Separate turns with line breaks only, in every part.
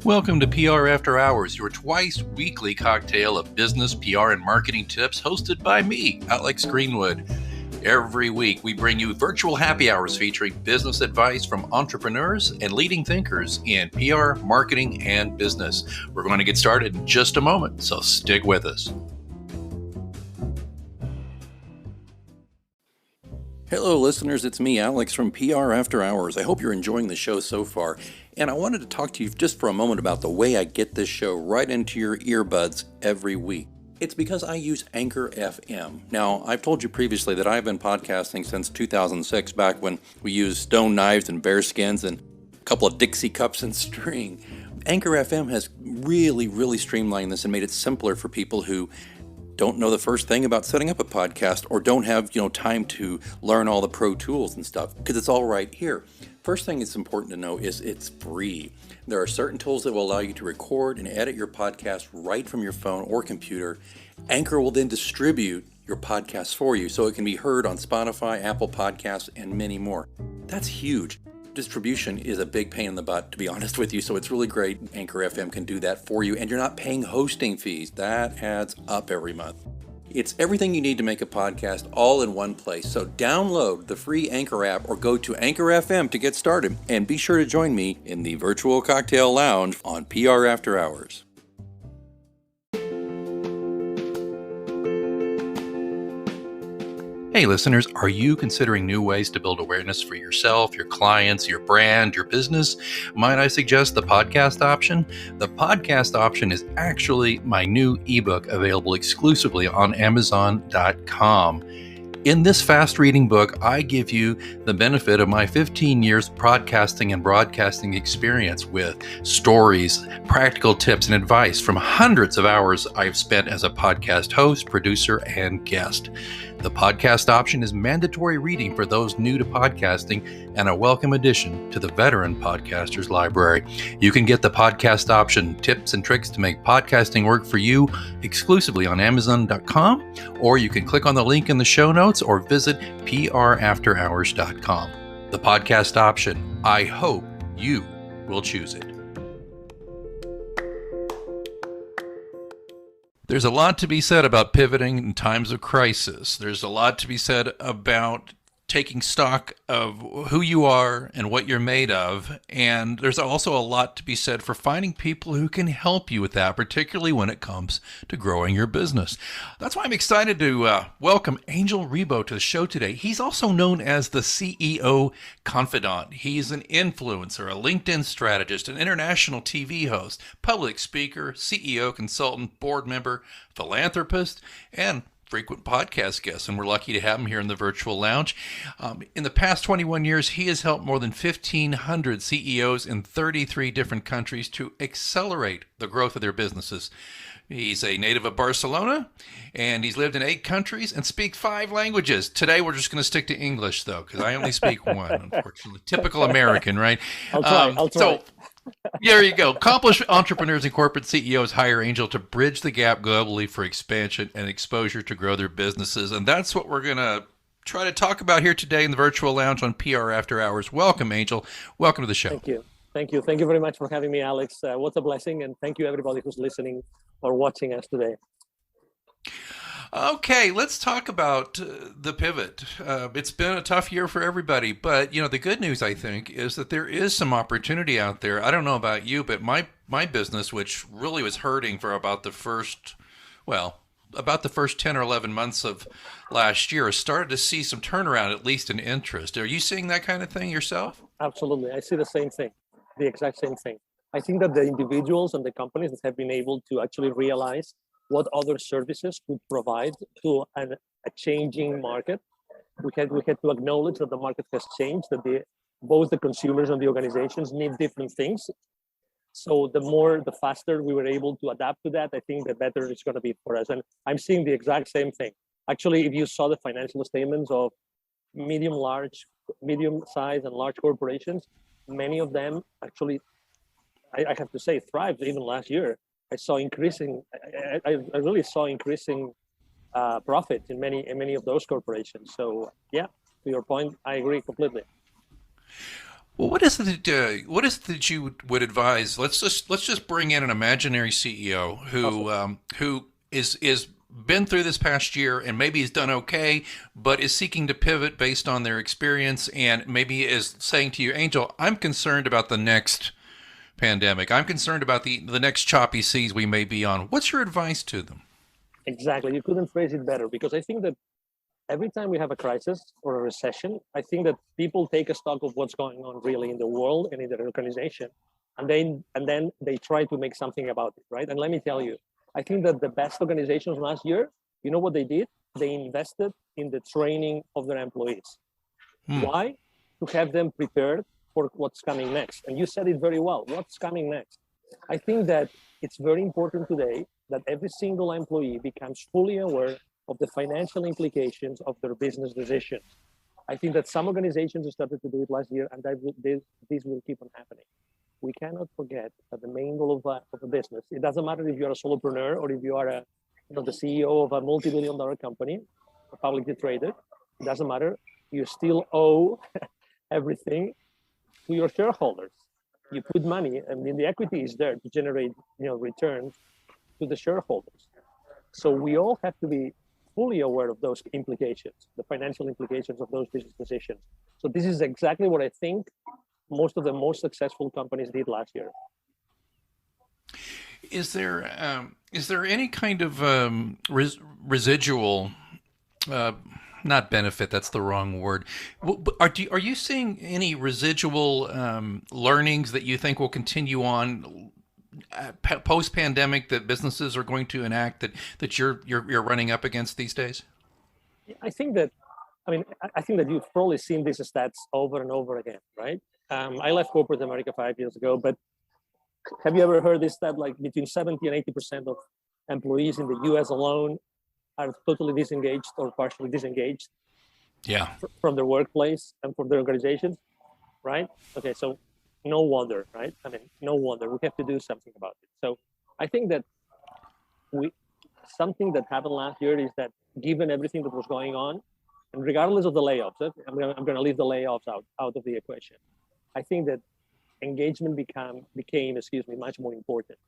Welcome to PR After Hours, your twice weekly cocktail of business, PR, and marketing tips hosted by me, Alex Greenwood. Every week, we bring you virtual happy hours featuring business advice from entrepreneurs and leading thinkers in PR, marketing, and business. We're going to get started in just a moment, so stick with us. Hello, listeners. It's me, Alex, from PR After Hours. I hope you're enjoying the show so far. And I wanted to talk to you just for a moment about the way I get this show right into your earbuds every week. It's because I use Anchor FM. Now, I've told you previously that I've been podcasting since 2006, back when we used stone knives and bear skins and a couple of Dixie cups and string. Anchor FM has really streamlined this and made it simpler for people who don't know the first thing about setting up a podcast or don't have, time to learn all the pro tools and stuff, because it's all right here. First thing it's important to know is it's free. There are certain tools that will allow you to record and edit your podcast right from your phone or computer. Anchor will then distribute your podcast for you so it can be heard on Spotify, Apple Podcasts, and many more. That's huge. Distribution is a big pain in the butt, to be honest with you, so it's really great Anchor FM can do that for you, and you're not paying hosting fees. That adds up every month. It's everything you need to make a podcast all in one place. So download the free Anchor app or go to Anchor FM to get started, and be sure to join me in the virtual cocktail lounge on PR After Hours. Hey listeners, are you considering new ways to build awareness for yourself, your clients, your brand, your business? Might I suggest the podcast option? The podcast option is actually my new ebook available exclusively on Amazon.com. In this fast-reading book, I give you the benefit of my 15 years podcasting and broadcasting experience with stories, practical tips, and advice from hundreds of hours I've spent as a podcast host, producer, and guest. The podcast option is mandatory reading for those new to podcasting and a welcome addition to the veteran podcasters library. You can get the podcast option, tips and tricks to make podcasting work for you, exclusively on Amazon.com, or you can click on the link in the show notes or visit prafterhours.com. The podcast option, I hope you will choose it. There's a lot to be said about pivoting in times of crisis. There's a lot to be said about taking stock of who you are and what you're made of. And there's also a lot to be said for finding people who can help you with that, particularly when it comes to growing your business. That's why I'm excited to welcome Angel Ribo to the show today. He's also known as the CEO Confidant. He's an influencer, a LinkedIn strategist, an international TV host, public speaker, CEO consultant, board member, philanthropist, and frequent podcast guest, and we're lucky to have him here in the virtual lounge. In the past 21 years, he has helped more than 1,500 CEOs in 33 different countries to accelerate the growth of their businesses. He's a native of Barcelona, and he's lived in 8 countries and speaks 5 languages. Today, we're just going to stick to English, though, because I only speak one, unfortunately. Typical American, right?
I'll try.
So, there you go. Accomplished entrepreneurs and corporate CEOs hire Angel to bridge the gap globally for expansion and exposure to grow their businesses. And that's what we're going to try to talk about here today in the virtual lounge on PR After Hours. Welcome, Angel. Welcome to the show.
Thank you very much for having me, Alex. What a blessing. And thank you, everybody who's listening or watching us today.
Okay, let's talk about the pivot. It's been a tough year for everybody, but the good news, I think, is that there is some opportunity out there. I don't know about you, but my business, which really was hurting for about the first 10 or 11 months of last year, has started to see some turnaround, at least in interest. Are you seeing that kind of thing yourself?
Absolutely. I see the same thing, the exact same thing. I think that the individuals and the companies that have been able to actually realize what other services could provide to a changing market. We had to acknowledge that the market has changed, that both the consumers and the organizations need different things. So the faster we were able to adapt to that, I think the better it's going to be for us. And I'm seeing the exact same thing. Actually, if you saw the financial statements of medium-sized and large corporations, many of them actually, I have to say, thrived even last year. I really saw increasing profit in many of those corporations. So yeah, to your point, I agree completely.
Well, what is it that you would advise? Let's just bring in an imaginary CEO
Awesome.
who is been through this past year and maybe has done okay, but is seeking to pivot based on their experience and maybe is saying to you, Angel, I'm concerned about the next pandemic. I'm concerned about the next choppy seas we may be on. What's your advice to them?
Exactly. You couldn't phrase it better, because I think that every time we have a crisis or a recession, I think that people take a stock of what's going on really in the world and in their organization, and then they try to make something about it, right? And let me tell you, I think that the best organizations last year, you know what they did? They invested in the training of their employees.
Hmm.
Why? To have them prepared for what's coming next. And you said it very well. What's coming next? I think that it's very important today that every single employee becomes fully aware of the financial implications of their business decisions. I think that some organizations have started to do it last year, and this will keep on happening. We cannot forget that the main goal of a business, it doesn't matter if you're a solopreneur or if you are the CEO of a multi-billion-dollar company, publicly traded, it doesn't matter. You still owe everything to your shareholders. You put money, and then the equity is there to generate returns to the shareholders. So we all have to be fully aware of those implications, the financial implications of those business decisions. So this is exactly what I think most of the most successful companies did last year.
Is there any kind of residual, uh, not benefit? That's the wrong word. Are you seeing any residual learnings that you think will continue on post pandemic that businesses are going to enact that you're running up against these days?
I think that, I think that you've probably seen these stats over and over again, right? I left corporate America 5 years ago, but have you ever heard this stat, like between 70 and 80% of employees in the US alone are totally disengaged or partially disengaged
Yeah.
from their workplace and from their organizations, right? Okay, so no wonder, right? No wonder. We have to do something about it. So I think that we something that happened last year is that, given everything that was going on, and regardless of the layoffs, I'm going to leave the layoffs out of the equation. I think that engagement became, excuse me, much more important.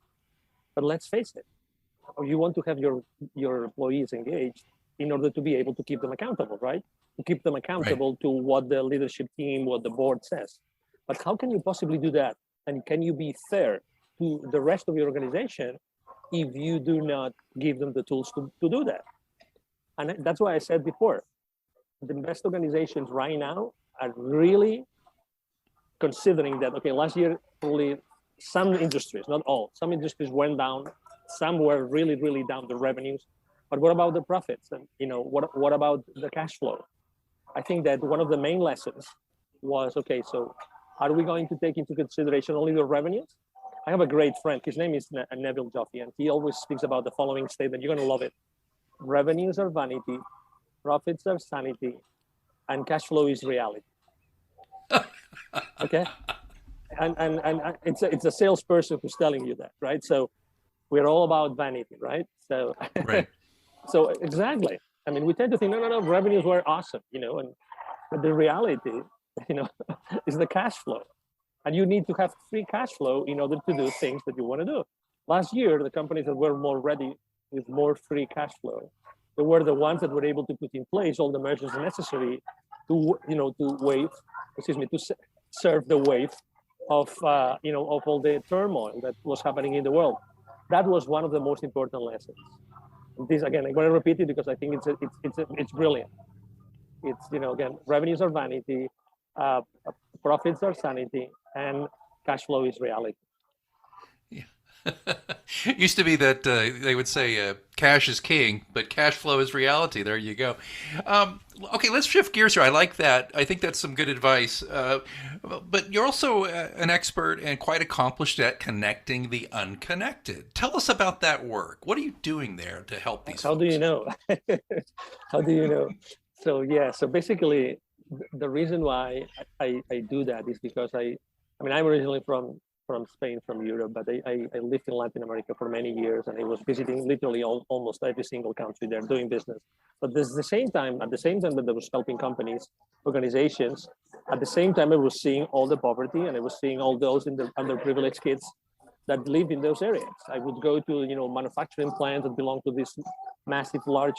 But let's face it, you want to have your employees engaged in order to be able to keep them accountable, right? To keep them
Right.
accountable to what the leadership team, what the board says. But how can you possibly do that? And can you be fair to the rest of your organization if you do not give them the tools to do that? And that's why I said before, the best organizations right now are really considering that, okay, last year, probably some industries, not all, some industries went down, some were really, really down the revenues. But what about the profits? And what about the cash flow? I think that one of the main lessons was, okay, so are we going to take into consideration only the revenues? I have a great friend, his name is Neville Joffe, and he always speaks about the following statement. You're going to love it. Revenues are vanity, profits are sanity, and cash flow is reality. Okay, and it's a salesperson who's telling you that, right? So we're all about vanity, right? So
Right.
so exactly. We tend to think, no, revenues were awesome, and but the reality, you know, is the cash flow, and you need to have free cash flow in order to do things that you want to do. Last year, the companies that were more ready with more free cash flow, they were the ones that were able to put in place all the measures necessary to wave, excuse me, to serve the wave of all the turmoil that was happening in the world. That was one of the most important lessons. This again, I'm going to repeat it because I think it's brilliant. It's again, revenues are vanity, uh, profits are sanity, and cash flow is reality.
Yeah. Used to be that they would say cash is king, but cash flow is reality. There you go. Okay, let's shift gears here. I like that. I think that's some good advice. But you're also an expert and quite accomplished at connecting the unconnected. Tell us about that work. What are you doing there to help these
How do you
folks?
know? How do you know? So yeah, so basically, the reason why I do that is because I'm originally from Spain, from Europe, but I lived in Latin America for many years, and I was visiting literally almost every single country there doing business. But at the same time that I was helping companies, organizations, At the same time, I was seeing all the poverty, and I was seeing all those in the underprivileged kids that live in those areas. I would go to, manufacturing plants that belong to these massive, large,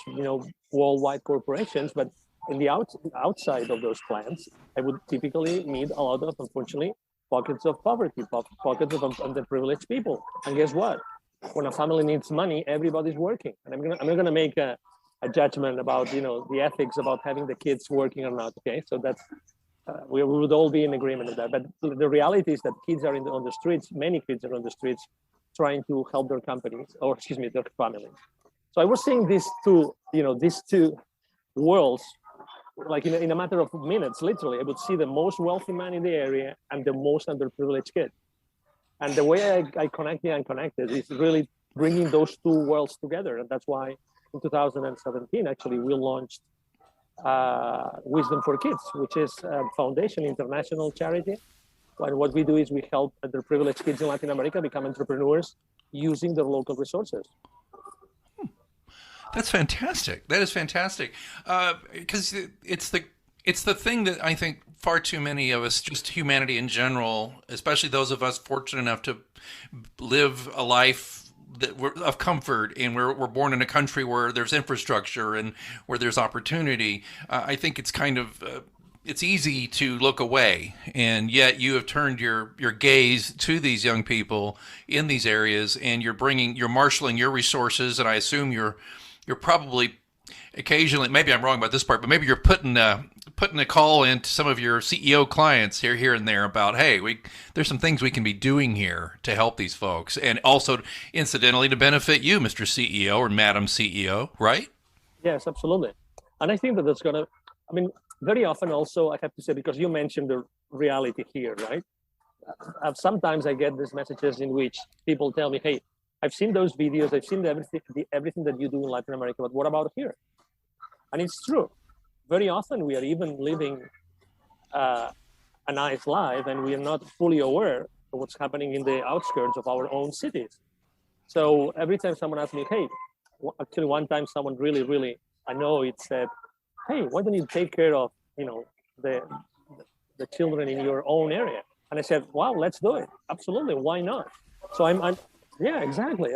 worldwide corporations, but in the outside of those plants, I would typically meet a lot of, unfortunately, pockets of poverty, pockets of underprivileged people. And guess what? When a family needs money, everybody's working. And I'm not gonna make a judgment about the ethics about having the kids working or not. Okay, so that's we would all be in agreement with that. But the reality is that kids are on the streets. Many kids are on the streets trying to help their companies, or excuse me, their families. So I was seeing these two worlds, like in a matter of minutes. Literally, I would see the most wealthy man in the area and the most underprivileged kid. And the way I connect the unconnected is really bringing those two worlds together. And that's why in 2017, actually, we launched Wisdom for Kids, which is a foundation, international charity. And what we do is we help underprivileged kids in Latin America become entrepreneurs using their local resources.
That's fantastic. That is fantastic. Because it's the thing that I think far too many of us, just humanity in general, especially those of us fortunate enough to live a life of comfort, and we're born in a country where there's infrastructure and where there's opportunity. I think it's kind of it's easy to look away, and yet you have turned your gaze to these young people in these areas, and you're marshaling your resources, and I assume you're probably occasionally, maybe I'm wrong about this part, but maybe you're putting a call into some of your CEO clients here and there about, hey, there's some things we can be doing here to help these folks, and also incidentally to benefit you, Mr. CEO or Madam CEO, right?
Yes, absolutely. And I think that that's gonna, very often also I have to say, because you mentioned the reality here, right? Sometimes I get these messages in which people tell me, hey, I've seen those videos, I've seen everything that you do in Latin America, but what about here? And it's true. Very often we are even living a nice life, and we are not fully aware of what's happening in the outskirts of our own cities. So every time someone asks me, hey, actually one time someone really, really annoyed said, hey, why don't you take care of, the children in your own area? And I said, wow, let's do it. Absolutely, why not? So yeah, exactly.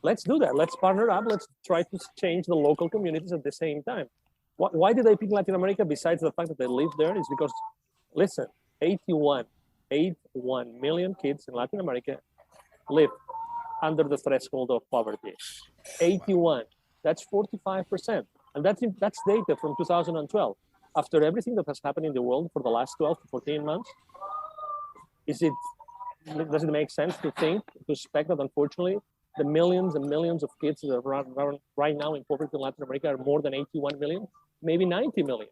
Let's do that. Let's partner up. Let's try to change the local communities at the same time. Why did I pick Latin America besides the fact that I live there? Is because, listen, 81 million kids in Latin America live under the threshold of poverty. 81, that's 45%. And that's data from 2012. After everything that has happened in the world for the last 12 to 14 months, does it make sense to expect that unfortunately the millions and millions of kids that are right now in poverty in Latin America are more than 81 million, maybe 90 million,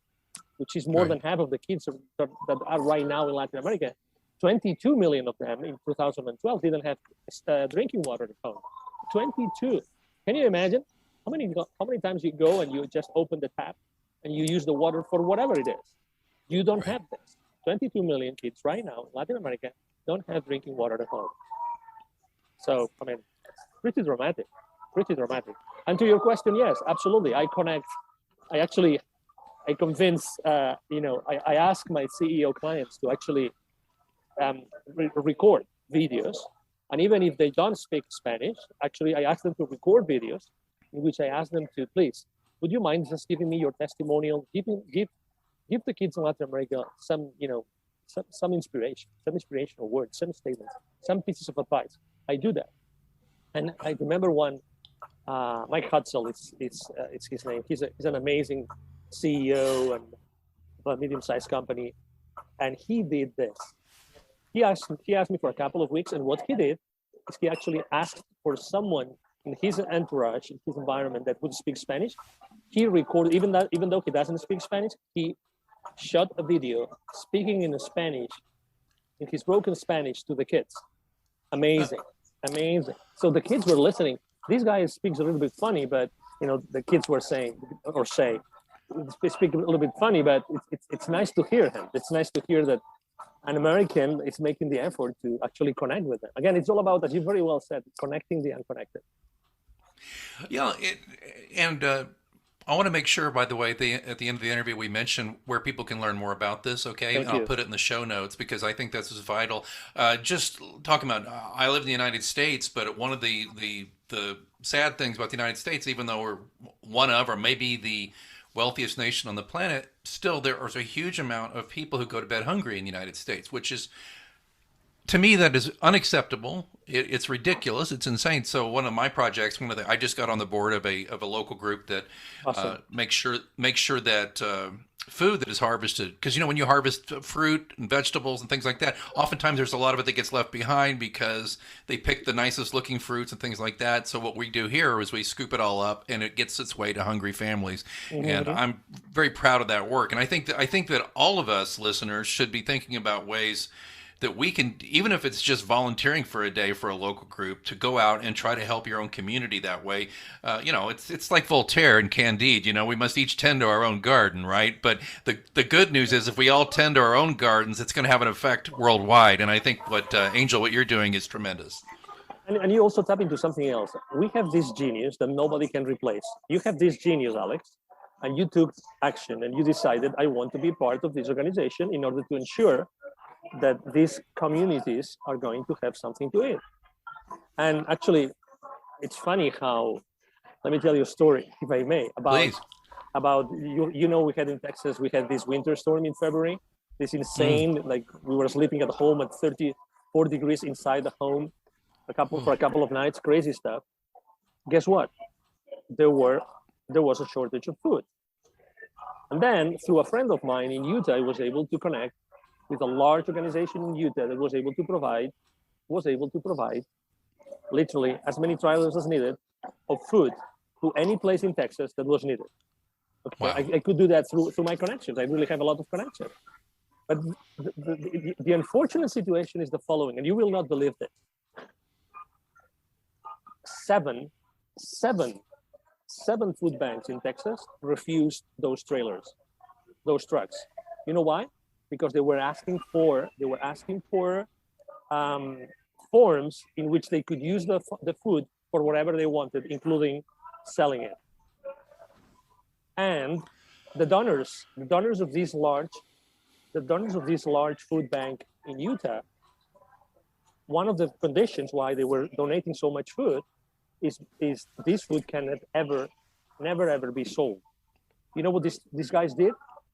which is more than half of the kids that are right now in Latin America. 22 million of them in 2012 didn't have drinking water at home. 22. Can you imagine how many times you go and you just open the tap and you use the water for whatever it is? You don't have this. 22 million kids right now in Latin America don't have drinking water at home. So, pretty dramatic. And to your question, yes, absolutely. I convince, I ask my CEO clients to actually record videos. And even if they don't speak Spanish, actually, I ask them to record videos in which I ask them to, please, would you mind just giving me your testimonial? Give the kids in Latin America some inspiration, some inspirational words, some statements, some pieces of advice. I do that. And I remember one, Mike Hutzel, it's his name. He's an amazing CEO and of a medium-sized company. And he did this. He asked me for a couple of weeks, and what he did is he actually asked for someone in his entourage, in his environment, that would speak Spanish. He recorded, even though he doesn't speak Spanish, he shot a video speaking in Spanish, in his broken Spanish, to the kids. Amazing. So the kids were listening. This guy speaks a little bit funny, but the kids were speak a little bit funny, but it's nice to hear him. It's nice to hear that an American is making the effort to actually connect with them. Again, it's all about, as you very well said, connecting the unconnected.
Yeah, and I want to make sure, by the way, at the end of the interview, we mention where people can learn more about this, okay? And
Thank
I'll
you.
put it in the show notes because I think this is vital. Just talking about, I live in the United States, but one of the sad things about the United States, even though we're one of, or maybe the wealthiest nation on the planet, still there is a huge amount of people who go to bed hungry in the United States, which is to me that is unacceptable. It's ridiculous. It's insane. So one of my projects, I just got on the board of a local group that
Awesome.
makes sure that food that is harvested, because when you harvest fruit and vegetables and things like that, oftentimes there's a lot of it that gets left behind because they pick the nicest looking fruits and things like that. So what we do here is we scoop it all up and it gets its way to hungry families. And
Hmm.
I'm very proud of that work. And I think that all of us listeners should be thinking about ways that we can, even if it's just volunteering for a day for a local group, to go out and try to help your own community that way. It's like Voltaire and Candide. We must each tend to our own garden, right? But the good news is, if we all tend to our own gardens, it's going to have an effect worldwide. And I think what you're doing is tremendous.
And you also tap into something else. We have this genius that nobody can replace. You have this genius, Alex, and you took action and you decided, I want to be part of this organization in order to ensure that these communities are going to have something to eat. And actually, it's funny how, let me tell you a story, if I may,
Please.
about we had in Texas, we had this winter storm in February, this
Mm.
insane, like we were sleeping at home at 34 degrees inside the home, for a couple of nights, crazy stuff. Guess what? There were there was a shortage of food. And then through a friend of mine in Utah, I was able to connect with a large organization in Utah that was able to provide literally as many trailers as needed of food to any place in Texas that was needed. Okay,
Wow.
I could do that through my connections. I really have a lot of connections. But the unfortunate situation is the following, and you will not believe this. Seven, seven, seven food banks in Texas refused those trailers, those trucks. You know why? Because they were asking for um, forms in which they could use the food for whatever they wanted, including selling it. And the donors of this large food bank in Utah, one of the conditions why they were donating so much food is this food cannot never ever be sold. You know what these guys did?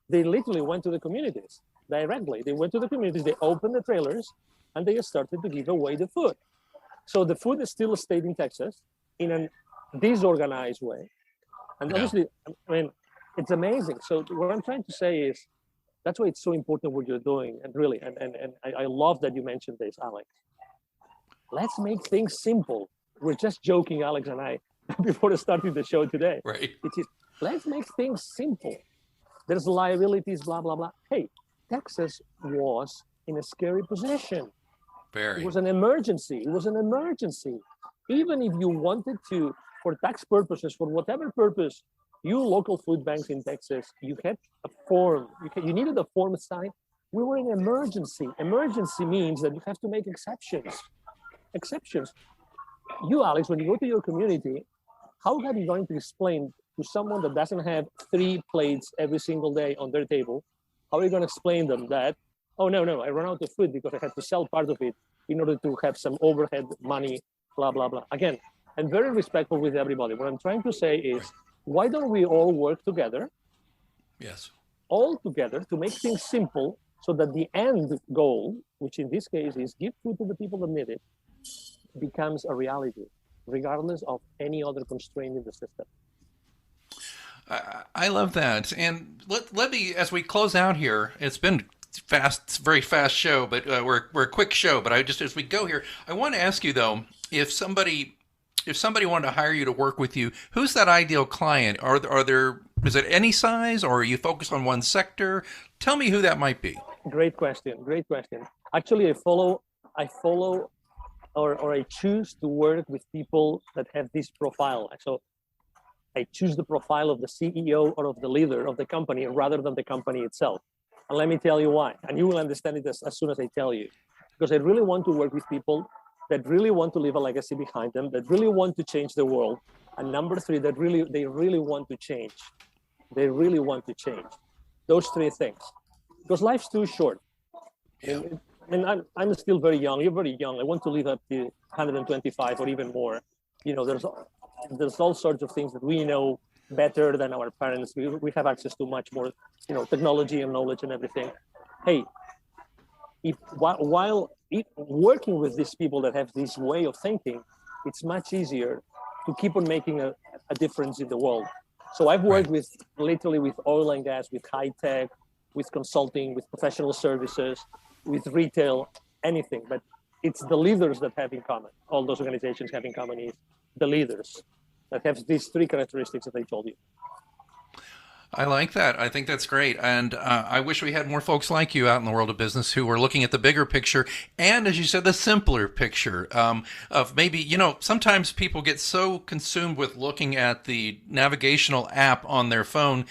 They literally went to the communities directly. They went to the communities, they opened the trailers, and they started to give away the food. So the food is still stayed in Texas in a disorganized way. And
Yeah.
obviously, I mean, it's amazing. So what I'm trying to say is that's why it's so important what you're doing. And really, and I love that you mentioned this, Alex. Let's make things simple. We're just joking, Alex and I, before starting the show today.
Right.
Which is, let's make things simple. There's liabilities, blah, blah, blah. Hey, Texas was in a scary position. It
Very.
was an emergency. It was an emergency. Even if you wanted to, for tax purposes, for whatever purpose, you local food banks in Texas, you had a form. You needed a form signed. We were in emergency. Emergency means that you have to make exceptions. Exceptions. You, Alex, when you go to your community, how are you going to explain to someone that doesn't have 3 plates every single day on their table? How are you going to explain them that, oh, no, I ran out of food because I had to sell part of it in order to have some overhead money, blah, blah, blah. Again, I'm very respectful with everybody. What I'm trying to say is,
Right.
why don't we all work together,
Yes.
to make things simple so that the end goal, which in this case is give food to the people that need it, becomes a reality, regardless of any other constraint in the system.
I love that. And let me, as we close out here, it's been fast, very fast show, but we're a quick show. But as we go here, I want to ask you though, if somebody wanted to hire you to work with you, who's that ideal client? Is it any size, or are you focused on one sector? Tell me who that might be.
Great question. Great question. Actually, I follow, or I choose to work with people that have this profile. So I choose the profile of the CEO or of the leader of the company rather than the company itself. And let me tell you why. And you will understand it as soon as I tell you. Because I really want to work with people that really want to leave a legacy behind them, that really want to change the world, And number three, that they really want to change. They really want to change. Those three things, because life's too short.
Yeah.
I'm still very young. You're very young. I want to live up to 125 or even more. There's all sorts of things that we know better than our parents. We have access to much more, technology and knowledge and everything. Hey, while working with these people that have this way of thinking, it's much easier to keep on making a difference in the world. So I've worked with literally with oil and gas, with high tech, with consulting, with professional services, with retail, anything. But it's the leaders that have in common. All those organizations have in common is the leaders that have these three characteristics that I told you.
I like that. I think that's great. And I wish we had more folks like you out in the world of business who are looking at the bigger picture and, as you said, the simpler picture of maybe, sometimes people get so consumed with looking at the navigational app on their phone,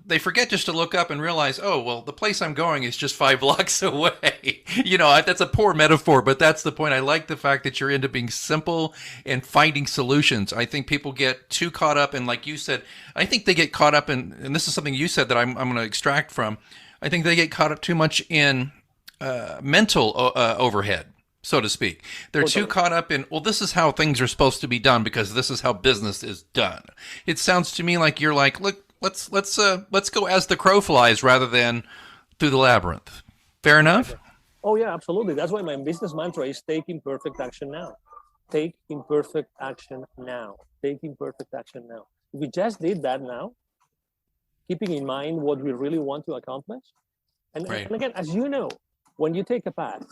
they forget just to look up and realize, oh, well, the place I'm going is just 5 blocks away. That's a poor metaphor, but that's the point. I like the fact that you're into being simple and finding solutions. I think people get too caught up in, like you said, I think they get caught up in, and this is something you said that I'm going to extract from, I think they get caught up too much in mental overhead, so to speak. They're too caught up in, well, this is how things are supposed to be done because this is how business is done. It sounds to me like you're like, look, let's go as the crow flies rather than through the labyrinth. Fair enough?
Oh yeah, absolutely. That's why my business mantra is take imperfect action now. Take imperfect action now. Take imperfect action now. If we just did that now, keeping in mind what we really want to accomplish. And again, as you know, when you take a path,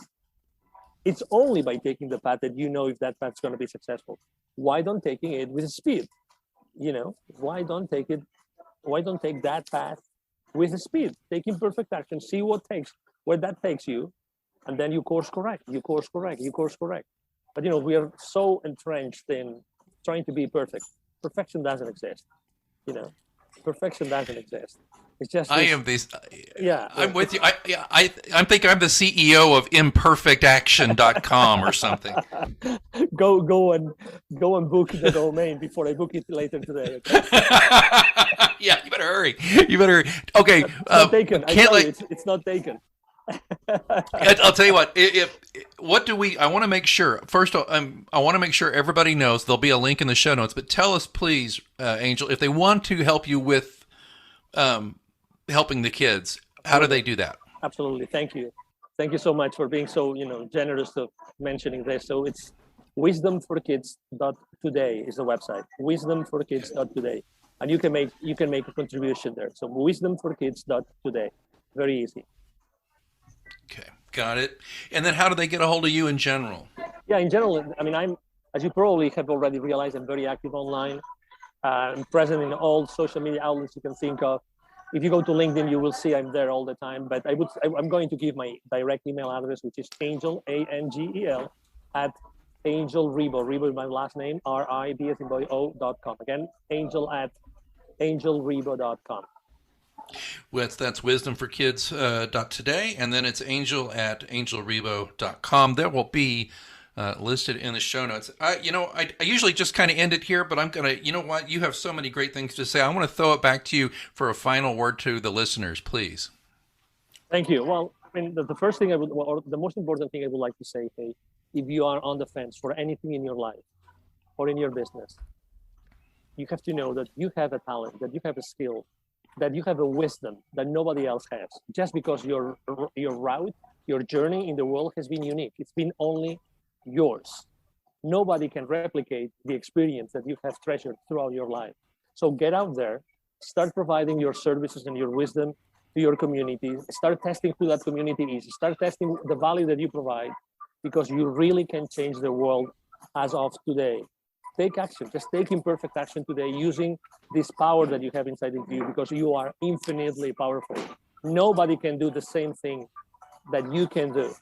it's only by taking the path that you know if that path's going to be successful. Why don't taking it with speed? Why don't take that path with speed? Take imperfect action, see where that takes you, and then you course correct. But we are so entrenched in trying to be perfect. Perfection doesn't exist. Perfection doesn't exist. It's just
I am this.
Yeah,
I'm with you. I'm thinking I'm the CEO of imperfectaction.com or something.
Go and book the domain before I book it later today. Okay?
Yeah, you better hurry. Okay,
it's not taken. It's not taken.
I'll tell you what. I want to make sure. First, I want to make sure everybody knows. There'll be a link in the show notes. But tell us, please, Angel, if they want to help you with helping the kids, how do they do that?
Absolutely. Thank you so much for being so generous of mentioning this. So it's wisdomforkids.today is the website. Wisdomforkids.today, and you can make a contribution there. So wisdomforkids.today. Very easy.
Okay, got it. And then how do they get a hold of you in general?
Yeah, in general, I'm, as you probably have already realized, I'm very active online. I'm present in all social media outlets you can think of. If you go to LinkedIn, you will see I'm there all the time. But I'm going to give my direct email address, which is Angel, ANGEL, at Angel Ribo. Ribo is my last name, RIBO.com. Again, Angel at angelribo.com.
That's wisdomforkids.today, and then it's Angel at angelribo.com. There will be listed in the show notes. I usually just kind of end it here, but I'm going to, you know what? You have so many great things to say. I want to throw it back to you for a final word to the listeners, please.
Thank you. Well, the first thing or the most important thing I would like to say, hey, if you are on the fence for anything in your life or in your business, you have to know that you have a talent, that you have a skill, that you have a wisdom that nobody else has. Just because your route, your journey in the world has been unique. It's been only yours. Nobody can replicate the experience that you have treasured throughout your life. So get out there, start providing your services and your wisdom to your community. Start testing who that community is. Start testing the value that you provide, because you really can change the world as of today. Take action. Just take imperfect action today using this power that you have inside of you, because you are infinitely powerful. Nobody can do the same thing that you can do.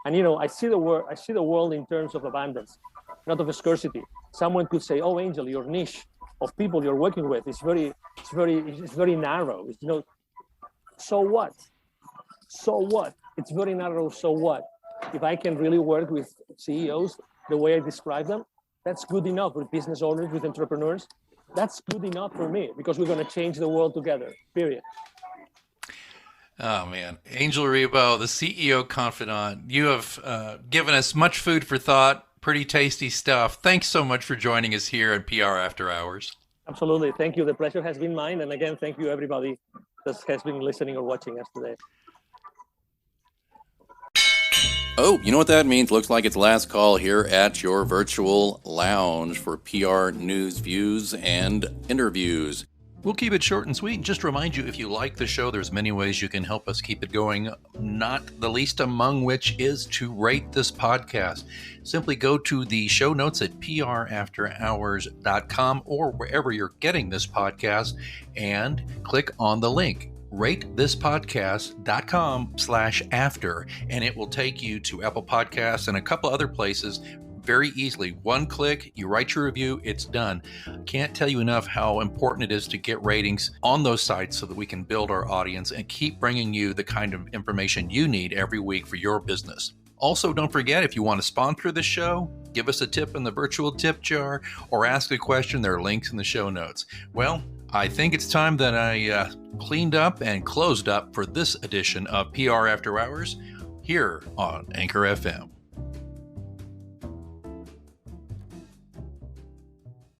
And I see the world in terms of abundance, not of scarcity. Someone could say, "Oh, Angel, your niche of people you're working with is very narrow." So what? It's very narrow. So what? If I can really work with CEOs the way I describe them, that's good enough. With business owners, with entrepreneurs, that's good enough for me, because we're going to change the world together, period.
Oh, man. Angel Ribo, the CEO confidant, you have given us much food for thought, pretty tasty stuff. Thanks so much for joining us here at PR After Hours.
Absolutely. Thank you. The pleasure has been mine. And again, thank you, everybody that has been listening or watching us today.
Oh, you know what that means? Looks like it's last call here at your virtual lounge for PR news, views, and interviews. We'll keep it short and sweet. Just remind you, if you like the show, there's many ways you can help us keep it going, not the least among which is to rate this podcast. Simply go to the show notes at prafterhours.com or wherever you're getting this podcast and click on the link. ratethispodcast.com/after, and it will take you to Apple Podcasts and a couple other places very easily. One click, you write your review, it's done. Can't tell you enough how important it is to get ratings on those sites so that we can build our audience and keep bringing you the kind of information you need every week for your business. Also, don't forget, if you want to sponsor the show, give us a tip in the virtual tip jar, or ask a question, there are links in the show notes. Well, I think it's time that I cleaned up and closed up for this edition of PR After Hours here on Anchor FM.